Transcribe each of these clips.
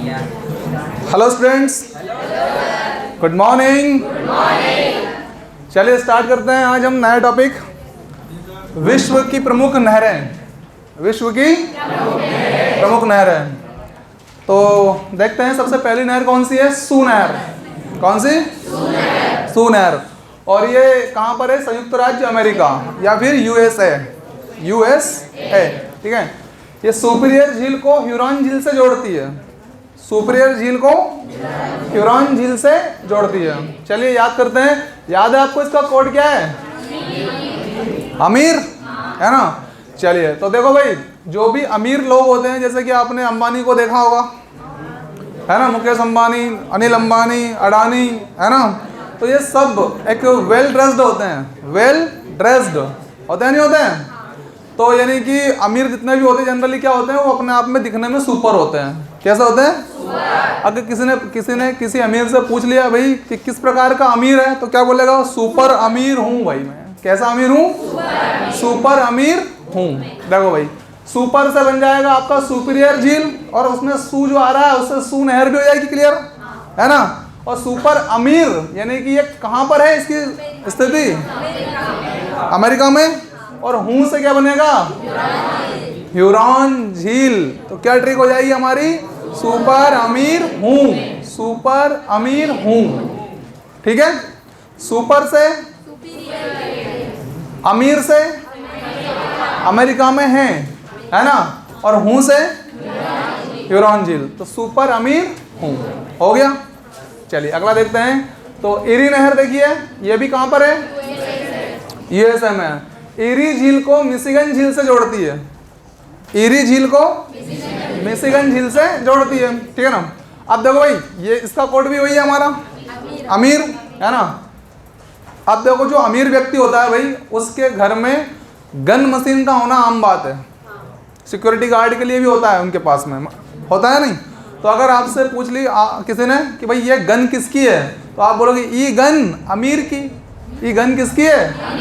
Hello students, good morning. चलिए start करते हैं। आज हम नया टॉपिक, विश्व की प्रमुख नहरें। विश्व की प्रमुख नहरें। तो देखते हैं सबसे पहली नहर कौन सी है। सू नहर। कौन सी? सू नहर। और ये कहाँ पर है? संयुक्त राज्य अमेरिका या फिर यूएसए। ठीक है। ये सुपीरियर झील को ह्यूरॉन झील से जोड़ती है। सुपीरियर झील को ह्यूरॉन झील से जोड़ती है। चलिए याद करते हैं। याद है आपको इसका कोड क्या है? अमीर, है ना। चलिए तो देखो भाई, जो भी अमीर लोग होते हैं, जैसे कि आपने अंबानी को देखा होगा, है ना, मुकेश अंबानी, अनिल अंबानी, अडानी, है ना। तो ये सब एक वेल ड्रेस्ड होते हैं। वेल ड्रेस्ड होते हैं, नहीं होते हैं? तो यानी कि अमीर जितने भी होते हैं जनरली क्या होते हैं, वो अपने आप में दिखने में सुपर होते हैं। कैसे होते हैं? अगर किसी अमीर से पूछ लिया भाई कि किस प्रकार का अमीर है, तो क्या बोलेगा? सुपर अमीर हूँ भाई मैं। कैसा अमीर हूँ? सुपर अमीर हूँ। देखो भाई, सुपर से बन जाएगा आपका सुपीरियर झील, और उसमें सू जो आ रहा है उससे सू नहर भी हो जाएगी। क्लियर है ना। और सुपर अमीर यानी कि ये कहाँ पर है इसकी स्थिति? अमेरिका में। और हूं से क्या बनेगा? ह्यूरॉन झील। तो क्या ट्रिक हो जाएगी हमारी? सुपर अमीर हूं। सुपर अमीर हूं। ठीक है। सुपर से अमीर से अमेरिका में है ना। और हूं से ह्यूरॉन झील। तो सुपर अमीर हूं हो गया। चलिए अगला देखते हैं। तो एरी नहर देखिए, ये भी कहां पर है? यूएसए में। एरी झील को मिशिगन झील से जोड़ती है। एरी झील को मिशिगन झील से जोड़ती है। ठीक है ना। अब देखो भाई, ये इसका कोड भी वही है हमारा, अमीर, है ना। अब देखो, जो अमीर व्यक्ति होता है भाई, उसके घर में गन मशीन का होना आम बात है। सिक्योरिटी गार्ड के लिए भी होता है, उनके पास में होता है नहीं। तो अगर आपसे पूछ ली किसी ने कि भाई ये गन किसकी है, तो आप बोलोगे ये गन अमीर की। ये गन किसकी है?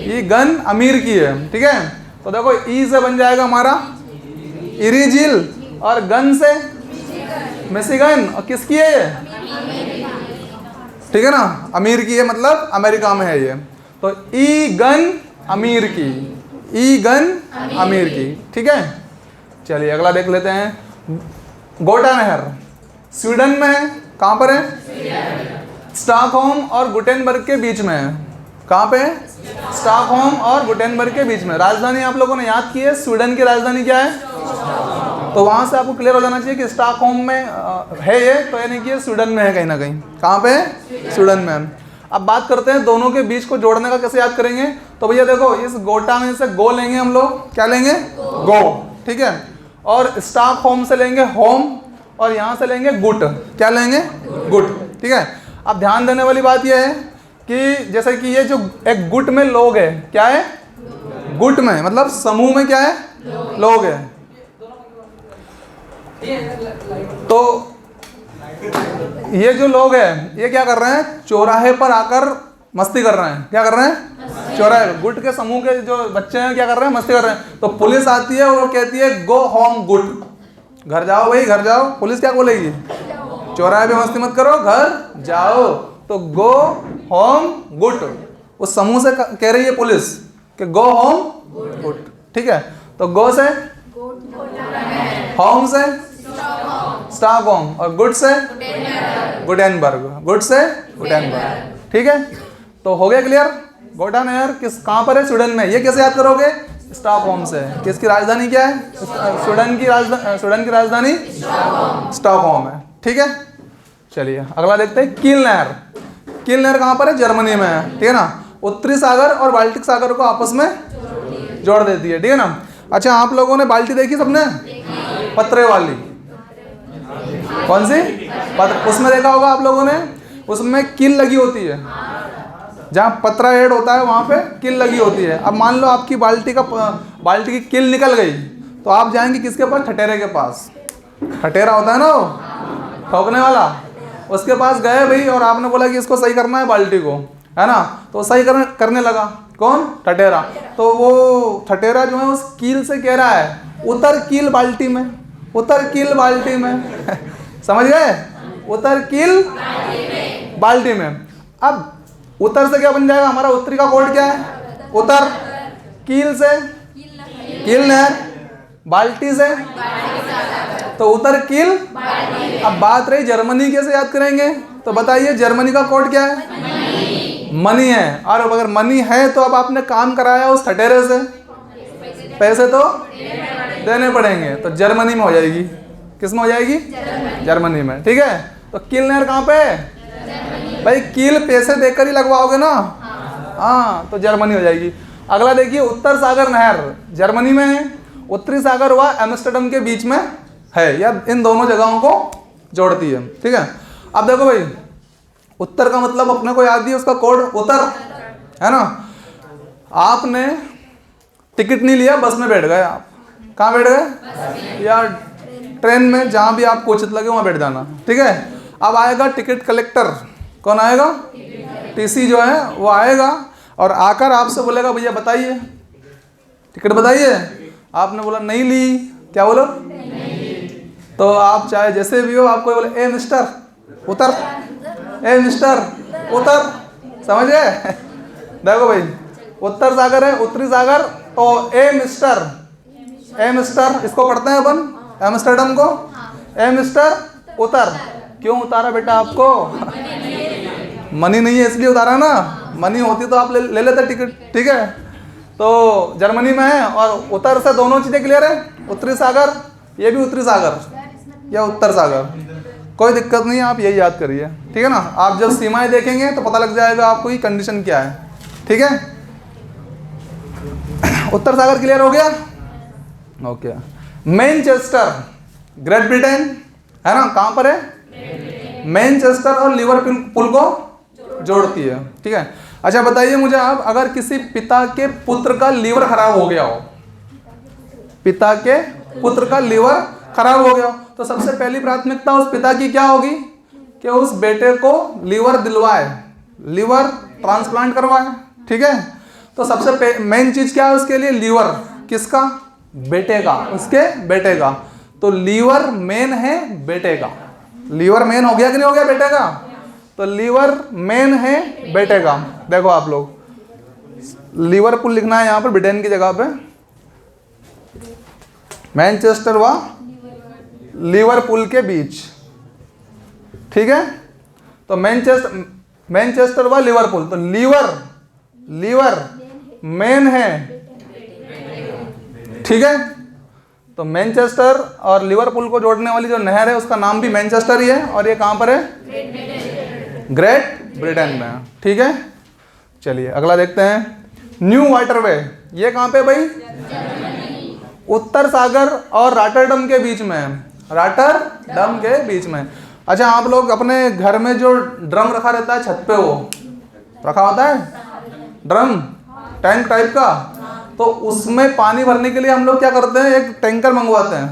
ये गन अमीर की है। ठीक है। तो देखो, ई से बन जाएगा हमारा एरी झील, और गन से मिशिगन, और किसकी है ये? ठीक है ना, अमीर की है, मतलब अमेरिका में है ये। तो ई गन अमीर की। ई गन अमीर की। ठीक है। चलिए अगला देख लेते हैं। गोटा नहर स्वीडन में है। कहाँ पर है? स्टॉकहोम और गुटेनबर्ग के बीच में है। कहाँ पे है? स्टॉकहोम और गुटेनबर्ग के बीच में। राजधानी आप लोगों ने याद की है। स्वीडन की राजधानी क्या है? तो वहाँ से आपको क्लियर हो जाना चाहिए कि स्टॉकहोम में है ये, तो यानी कि स्वीडन में है कहीं ना कहीं। कहाँ पे है? स्वीडन में। अब बात करते हैं दोनों के बीच को जोड़ने का। कैसे याद करेंगे? तो भैया देखो, इस गोटा में से गो लेंगे हम लोग। क्या लेंगे? गो। ठीक है। और स्टॉकहोम से लेंगे होम, और यहाँ से लेंगे गुट। क्या लेंगे? गुट। ठीक है। अब ध्यान देने वाली बात यह है कि जैसे कि ये जो एक गुट में लोग है, क्या है? गुट में मतलब समूह में क्या है? लोग है। तो ये जो लोग हैं, ये क्या कर रहे हैं? चौराहे पर आकर मस्ती कर रहे हैं। क्या कर रहे हैं? चौराहे। गुट के समूह के जो बच्चे हैं क्या कर रहे हैं? मस्ती कर रहे हैं। तो पुलिस आती है और वो कहती है गो होम गुट। घर जाओ भाई, घर जाओ। पुलिस क्या बोलेगी? चौराहे पे मस्ती मत करो, घर जाओ। तो गो होम गुट, उस समूह से कह रही है पुलिस कि गो होम गुट। ठीक है। तो गो से होम से स्टॉकहोम, और गुट से गुटेनबर्ग। गुट से गुटेनबर्ग। ठीक है। तो हो गया क्लियर। गोटा नहर कहाँ पर है? स्वीडन में। ये कैसे याद करोगे? स्टॉकहोम से। किसकी राजधानी क्या है? स्वीडन की राजधानी स्टॉकहोम है। ठीक है। चलिए अगला देखते हैं। कील नहर। कील नहर कहाँ पर है? जर्मनी में है। ठीक है ना। उत्तरी सागर और बाल्टिक सागर को आपस में जोड़ देती है। ठीक है ना। अच्छा, आप लोगों ने बाल्टी देखी सबने? पतरे वाली। कौन सी? उसमें देखा होगा आप लोगों ने। उसमें कील लगी होती है। जहाँ पतरा हेड होता है वहाँ पे कील लगी होती है। अब मान लो आपकी बाल्टी की कील निकल गई, तो आप जाएंगे किसके पास? ठठेरे के पास। ठठेरा होता है ना वो ठोकने वाला, उसके पास गए भाई, और आपने बोला कि इसको सही करना है बाल्टी को, है ना। तो सही करने लगा। कौन? ठठेरा। तो वो ठठेरा जो है उस कील से कह रहा है उतर कील बाल्टी में, उतर कील बाल्टी में समझ गए? उतर कील बाल्टी में। अब उत्तर से क्या बन जाएगा? हमारा उत्तरी का कोड क्या है? उत्तर। कील से कील नहर, बाल्टी से तो उतर कील। अब बात रही जर्मनी, कैसे याद करेंगे? तो बताइए जर्मनी का कोड क्या है? मनी है। और अगर मनी है तो अब आपने काम कराया उस ठटेरे से, पैसे तो देने पड़ेंगे, तो जर्मनी में हो जाएगी। किस में हो जाएगी? जर्मनी में। ठीक है, तो कील नहर कहाँ पे है भाई? कील पैसे देकर ही लगवाओगे ना, हाँ, तो जर्मनी हो जाएगी। अगला देखिए, उत्तर सागर नहर जर्मनी में है, उत्तरी सागर हुआ एम्स्टर्डम के बीच में है, या इन दोनों जगहों को जोड़ती है। ठीक है, अब देखो भाई, उत्तर का मतलब अपने को याद ही है, उसका कोड उत्तर है ना। आपने टिकट नहीं लिया, बस में बैठ गए आप, कहाँ बैठ गए? या ट्रेन में, जहाँ भी आपको उचित लगे वहाँ बैठ जाना। ठीक है, अब आएगा टिकट कलेक्टर। कौन आएगा? टीसी जो है वो आएगा और आकर आपसे बोलेगा भैया बताइए टिकट बताइए। आपने बोला नहीं ली, क्या बोलो? तो आप चाहे जैसे भी हो, आपको बोले ए मिस्टर उतर, ए मिस्टर उतर, समझ गए? देखो भाई, उत्तर सागर है, उत्तरी सागर, तो ए मिस्टर, ए मिस्टर इसको पढ़ते हैं अपन एम्स्टर्डम को। ए मिस्टर उतर। क्यों उतारा बेटा आपको? मनी नहीं है इसलिए उतारा ना, मनी होती तो आप ले लेते टिकट। ठीक है, तो जर्मनी में है और उत्तर से दोनों चीज़ें क्लियर है। उत्तरी सागर, ये भी उत्तरी सागर या उत्तर सागर, कोई दिक्कत नहीं है, आप यही याद करिए। ठीक है ना, आप जब सीमाएं देखेंगे तो पता लग जाएगा आपको की कंडीशन क्या है। ठीक है, उत्तर सागर क्लियर हो गया? ओके। मैनचेस्टर ग्रेट ब्रिटेन है ना, कहाँ पर है? मैनचेस्टर और लिवरपूल को जोड़ती है। ठीक है, अच्छा बताइए मुझे आप, अगर किसी पिता के पुत्र का लीवर खराब हो गया हो, पिता के पुत्र का लीवर खराब हो गया हो, तो सबसे पहली प्राथमिकता उस पिता की क्या होगी? कि उस बेटे को लीवर दिलवाए, लीवर ट्रांसप्लांट करवाए। ठीक है, तो सबसे मेन चीज क्या है उसके लिए? लीवर। किसका? बेटे का, उसके बेटे का। तो लीवर मेन है बेटे का। लीवर मेन हो गया कि नहीं हो गया बेटे का? तो लीवर मेन है बेटे का। देखो आप लोग, लिवरपूल लिखना है यहाँ पर ब्रिटेन की जगह पे, मैनचेस्टर व लिवरपूल के बीच। ठीक है, तो मैनचेस्टर व लिवरपूल, तो लीवर मेन है। ठीक है, तो मैनचेस्टर और लिवरपूल को जोड़ने वाली जो नहर है उसका नाम भी मैनचेस्टर ही है, और ये कहाँ पर है? ग्रेट ब्रिटेन में। ठीक है, चलिए अगला देखते हैं। न्यू वाटरवे, ये कहाँ पे भाई? उत्तर सागर और रॉटरडम के बीच में है, रॉटरडम के बीच में। अच्छा, आप लोग अपने घर में जो ड्रम रखा रहता है छत पे, वो रखा होता है ड्रम, टैंक टाइप का, तो उसमें पानी भरने के लिए हम लोग क्या करते हैं? एक टैंकर मंगवाते हैं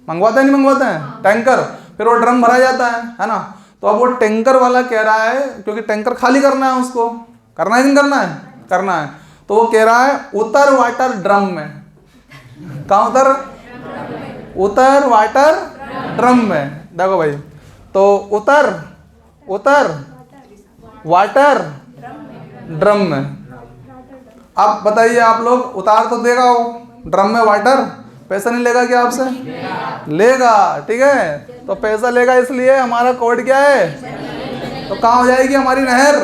नहीं मंगवाते हैं टैंकर, फिर वो ड्रम भरा जाता है ना। तो अब वो टैंकर वाला कह रहा है, क्योंकि टैंकर खाली करना है, उसको करना है कि नहीं करना है? करना है। तो वो कह रहा है उतर वाटर ड्रम में। कहाँ उतर? उतर वाटर ड्रम में। देखो भाई, तो उतर वाटर ड्रम में। अब बताइए आप लोग, उतार तो देगा वो ड्रम में वाटर, पैसा नहीं लेगा क्या आपसे? लेगा। ठीक है, तो पैसा लेगा, इसलिए हमारा कोड क्या है? तो कहाँ हो जाएगी हमारी नहर?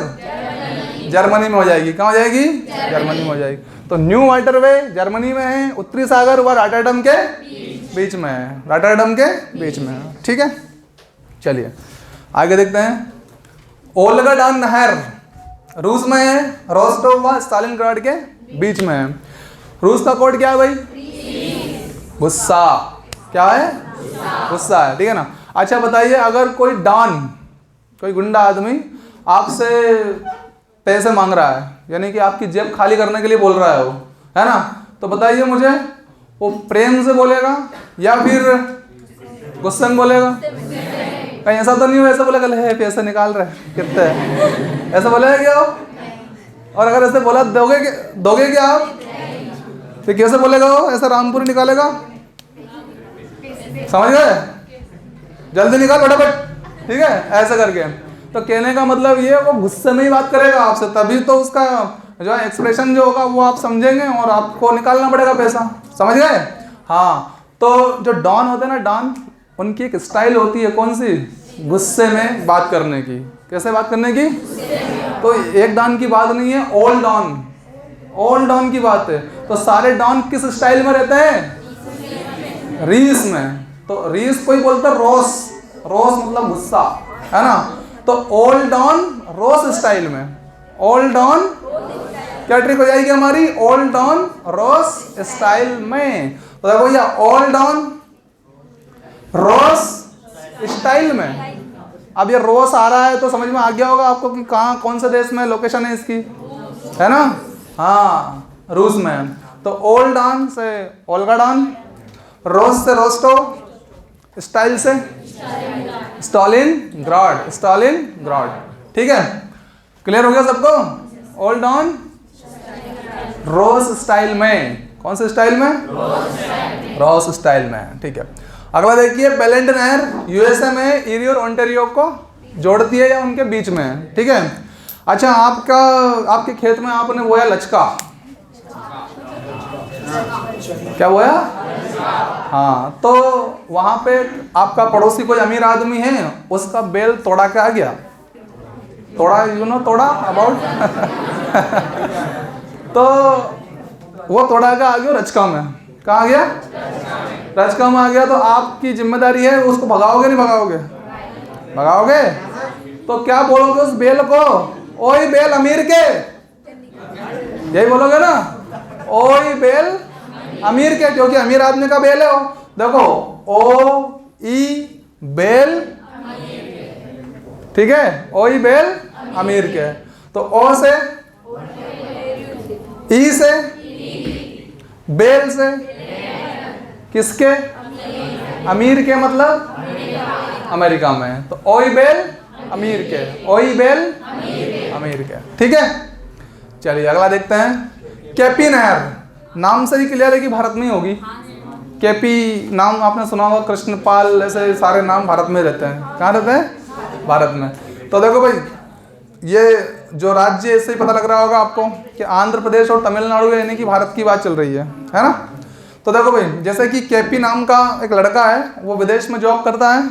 जर्मनी में हो जाएगी। कहाँ हो जाएगी? जर्मनी में हो जाएगी। तो न्यू वाटरवे जर्मनी में है, उत्तरी सागर व रॉटरडम के बीच में है, रॉटरडम के बीच में है। ठीक है, चलिए आगे देखते हैं। ओल्गा डान नहर रूस में है, रोस्टोव व स्टालिनग्राड के बीच में है। रूस का कोड क्या है भाई? गुस्सा। क्या है? गुस्सा है। ठीक है ना। अच्छा बताइए, अगर कोई डॉन, कोई गुंडा आदमी आपसे पैसे मांग रहा है, यानी कि आपकी जेब खाली करने के लिए बोल रहा है वो, है ना, तो बताइए मुझे, वो प्रेम से बोलेगा या फिर गुस्से में बोलेगा? कहीं ऐसा तो नहीं हो ऐसा बोलेगा ले पैसे निकाल रहे कितने, ऐसा बोलेगा क्या वो? और अगर ऐसे बोला दोगे क्या आप? तो कैसे बोलेगा वो? ऐसा रामपुरी निकालेगा? समझ गए? जल्दी निकाल फटाफट, ठीक है, ऐसा करके। तो कहने का मतलब ये, वो गुस्से में ही बात करेगा आपसे, तभी तो उसका जो है एक्सप्रेशन जो होगा वो आप समझेंगे और आपको निकालना पड़ेगा पैसा, समझ गए। हाँ, तो जो डॉन होते हैं ना, डॉन, उनकी एक स्टाइल होती है, कौन सी, गुस्से में बात करने की। कैसे बात करने की? तो एक डॉन की बात नहीं है, ऑल डॉन, ऑल डॉन की बात है। तो सारे डॉन किस स्टाइल में रहते हैं? रीस में। तो रीस कोई बोलता है रोस, रोस मतलब गुस्सा, है ना। तो ऑल डॉन रोस स्टाइल में, ऑल डॉन क्या ट्रिक हो जाएगी हमारी, ऑल डॉन रोस स्टाइल में। तो देखो भैया, ऑल डॉन रोस स्टाइल में। अब ये रोस आ रहा है तो समझ में आ गया होगा आपको कि कहाँ, कौन से देश में लोकेशन है इसकी, है ना। हाँ, रूस में। तो ओल्ड डॉन से ओल्गा डॉन, रोस से रोस्टो, स्टाइल से स्टालिन ग्राड, स्टालिन ग्राड, ठीक है। क्लियर हो गया सबको? ओल्ड डॉन रोस स्टाइल में, कौन से स्टाइल में? रोस स्टाइल में, ठीक है। अगला देखिए, बेलेंड नहर यूएसए में इरी और ओंटारियो को जोड़ती है या उनके बीच में है, ठीक है। अच्छा, आपके खेत में आपने बोया लचका, क्या बोया? हाँ, तो वहां पे आपका पड़ोसी कोई अमीर आदमी है, उसका बेल तोड़ा के आ गया, तोड़ा, यू नो तोड़ा अबाउट तो वो तोड़ा के आ गया रचका में, कहाँ आ गया? रचका में आ गया। तो आपकी जिम्मेदारी है, उसको भगाओगे नहीं भगाओगे? भगाओगे। तो क्या बोलोगे उस बेल को? ओए बेल अमीर के, यही बोलोगे ना, ओए बेल अमीर के, क्योंकि अमीर आदमी का बेल है वो। देखो, ओ ई बेल, ठीक है, ओ ई बेल अमीर के। तो ओ से, ई से, बेल से, किसके? अमीर के, मतलब अमेरिका में। तो ओई बेल अमीर के, ओई बेल अमीर के, ठीक है। चलिए अगला देखते हैं। केपी नहर, नाम से ही क्लियर है कि भारत में ही होगी। केपी नाम आपने सुना होगा, कृष्णपाल, ऐसे सारे नाम भारत में रहते हैं। कहाँ रहते हैं? भारत में। तो देखो भाई, ये जो राज्य, इससे ही पता लग रहा होगा आपको कि आंध्र प्रदेश और तमिलनाडु, यानी कि भारत की बात चल रही है ना। तो देखो भाई, जैसे कि केपी नाम का एक लड़का है, वो विदेश में जॉब करता है।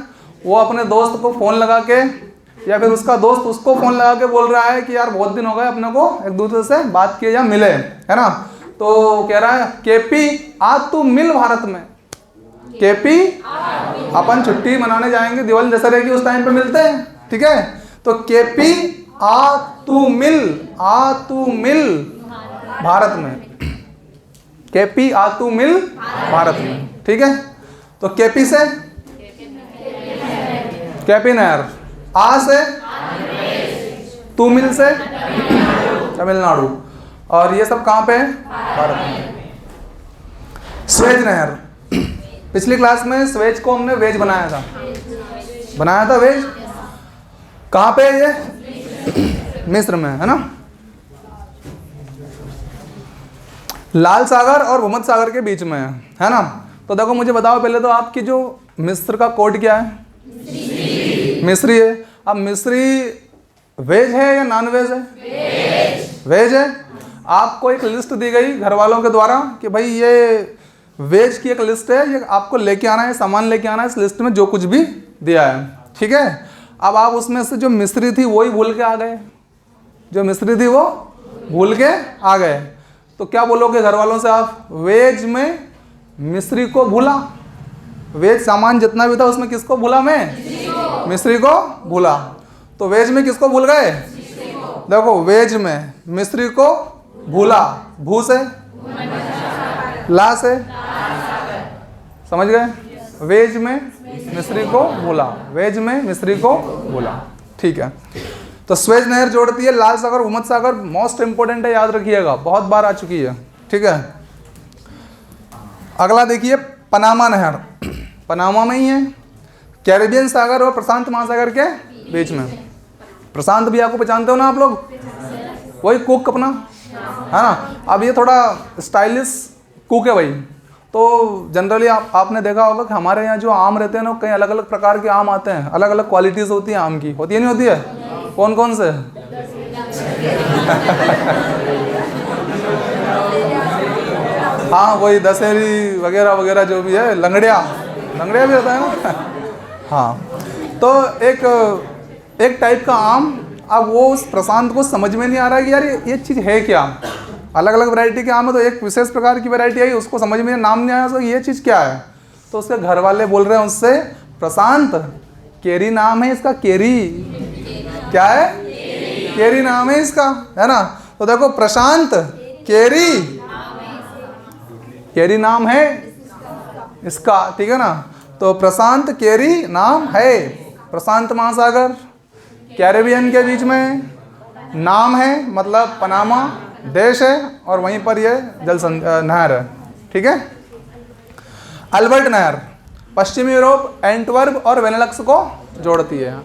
वो अपने दोस्त को फ़ोन लगा के, या फिर उसका दोस्त उसको फ़ोन लगा के बोल रहा है कि यार बहुत दिन हो गए अपने को एक दूसरे से बात किए या मिले, है ना। तो कह रहा है, केपी आ तू मिल भारत में। केपी, अपन छुट्टी मनाने जाएंगे, दिवाली दशहरे की उस टाइम पे मिलते हैं, ठीक है। तो केपी आ तू मिल, आ तू मिल भारत में, केपी आ तू मिल भारत में, ठीक है। तो केपी से केपी नहर, आ से तू मिल से तमिलनाडु, और ये सब कहाँ पे है? भारत में। स्वेज नहर, पिछली क्लास में स्वेज को हमने वेज बनाया था वेज। कहाँ पे है ये? मिस्र में, है ना। लाल सागर और भूमध्य सागर के बीच में है ना। तो देखो मुझे बताओ पहले तो, आपकी जो मिस्र का कोड क्या है? मिस्री है। अब मिस्री वेज है या नॉन वेज है? वेज है। आपको एक लिस्ट दी गई घर वालों के द्वारा कि भाई ये वेज की एक लिस्ट है, ये आपको लेके आना है, सामान लेके आना है, इस लिस्ट में जो कुछ भी दिया है, ठीक है। अब आप उसमें से जो मिस्री थी वही भूल के आ गए, जो मिस्री थी वो भूल के आ गए। तो क्या बोलोगे घर वालों से आप? वेज में मिस्री को भूला, वेज सामान जितना भी था उसमें किसको भूला? मैं मिस्री को भूला। तो वेज में किसको भूल गए? देखो, वेज में मिस्री को भूला, भू से, ला से, समझ गए? वेज में मिस्री को भूला, वेज में मिस्री को भूला, ठीक है। तो स्वेज नहर जोड़ती है लाल सागर भूमध्य सागर, मोस्ट इंपोर्टेंट है, याद रखिएगा, बहुत बार आ चुकी है, ठीक है। अगला देखिए, पनामा नहर, पनामा में ही है, कैरिबियन सागर और प्रशांत महासागर के बीच में। प्रशांत भी आपको पहचानते हो ना आप लोग, वही कुक अपना, है ना। अब ये थोड़ा स्टाइलिश कुक है भाई। तो जनरली आपने देखा होगा कि हमारे यहाँ जो आम रहते हैं ना, कई अलग अलग प्रकार के आम आते हैं, अलग अलग क्वालिटीज़ होती हैं आम की, होती है नहीं होती है? कौन कौन से? हाँ वही दशहरी वगैरह वगैरह जो भी है, लंगड़िया भी रहता है ना। हाँ, तो एक टाइप का आम, अब वो उस प्रशांत को समझ में नहीं आ रहा है कि यार ये चीज़ है क्या। अलग अलग वैरायटी के आम है, तो एक विशेष प्रकार की वैरायटी आई, उसको समझ में नाम नहीं आया, तो ये चीज़ क्या है। तो उसके घर वाले बोल रहे हैं उससे, प्रशांत केरी नाम है इसका, केरी क्या है? केरी नाम है इसका, है ना। तो देखो प्रशांत केरी नाम है इसका, ठीक है ना। तो प्रशांत केरी नाम है, प्रशांत महासागर कैरेबियन के बीच में नाम है, मतलब पनामा देश है, और वहीं पर ये नहर है, ठीक है। अल्बर्ट नहर पश्चिमी यूरोप, एंटवर्प और वेनेलक्स को जोड़ती है,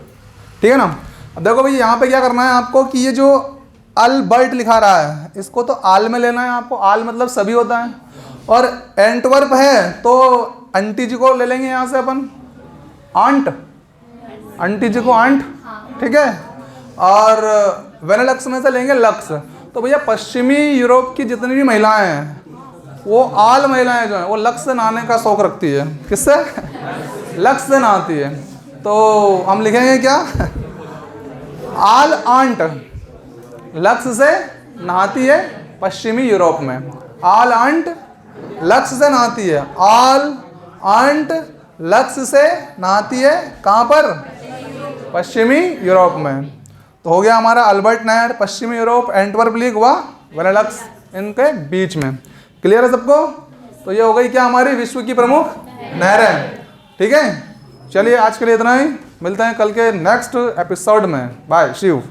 ठीक है ना। अब देखो भाई यहाँ पे क्या करना है आपको कि ये जो अल्बर्ट लिखा रहा है इसको तो आल में लेना है आपको, आल मतलब सभी होता है, और एंटवर्प है तो आंटी जी को ले लेंगे यहाँ से अपन, आंट, आंटी जी को आंट, ठीक है। और वेनेलक्स में से लेंगे लक्स। तो भैया पश्चिमी यूरोप की जितनी भी महिलाएं हैं वो आल महिलाएं जो हैं वो लक्स से नहाने का शौक रखती है। किससे? लक्स से नहाती है। तो हम लिखेंगे क्या? आल आंट लक्स से नहाती है पश्चिमी यूरोप में, आल आंट लक्स से नहाती है, आल आंट लक्स से नहाती है, कहाँ पर? पश्चिमी यूरोप में। तो हो गया हमारा अल्बर्ट नहर पश्चिमी यूरोप, एंटवर्प लीग हुआ वेनेलक्स इनके बीच में। क्लियर है सबको? तो ये हो गई क्या हमारी विश्व की प्रमुख नहरें, ठीक है। चलिए आज के लिए इतना ही, मिलते हैं कल के नेक्स्ट एपिसोड में। बाय, शिव।